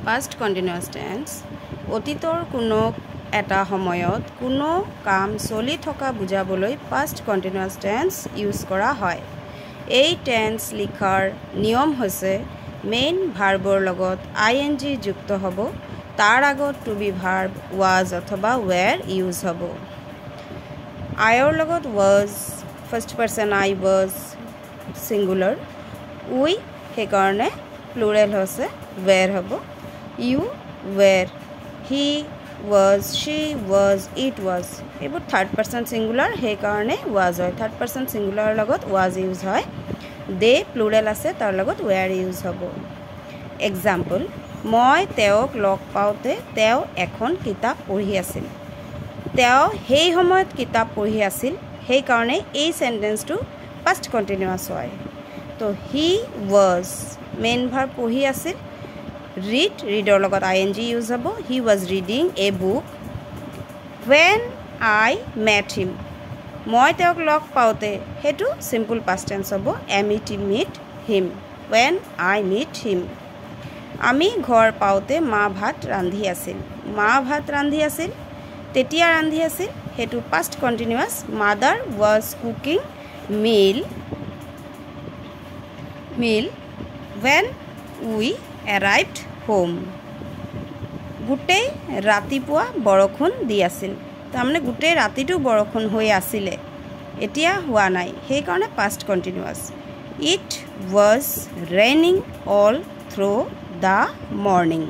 Past continuous tense অতীতৰ কোনো এটা সময়ত কোনো কাম চলি থকা বুজাবলৈ past continuous tense ইউজ কৰা হয়। এই টেন্স লিখাৰ নিয়ম হৈছে মেইন ভাৰ্বৰ লগত ing যুক্ত হ'ব, তাৰ আগত টু বি ভাৰ্ব was অথবা were ইউজ হ'ব। Iৰ লগত was, first person I was singular, we সেইকাৰণে plural হৈছে were হ'ব। You were, he was, she was, it was এইবোৰ third person singular সেইকাৰণে was হয়। third person singular লগত was ইউজ হয়। they plural আছে তাৰ লগত were ইউজ হ'ব। example মই তেওঁক লগ পাওঁতে তেওঁ এখন কিতাপ পঢ়ি আছিল। তেওঁ সেই সময়ত কিতাপ পঢ়ি আছিল সেইকাৰণে এই সেন্টেন্সটো past continuous হয়। তো he was মেইন ভাৰ্ব পঢ়ি আছিল, readৰ লগত ing ইউজ হ'ব। he was reading a book when I met him মই তেওঁক লগ পাওঁতে সেইটো simple past tense হ'ব meet him when I meet him। আমি ঘৰ পাওঁতে মা ভাত ৰান্ধি আছিল। মা ভাত ৰান্ধি আছিল তেতিয়া ৰান্ধি আছিল সেইটো past continuous mother was cooking meal when we arrived home। গোটেই ৰাতিপুৱা বৰষুণ দি আছিল, তাৰমানে গোটেই ৰাতিটো বৰষুণ হৈ আছিলে, এতিয়া হোৱা নাই সেইকাৰণে past continuous। It was raining all through the morning।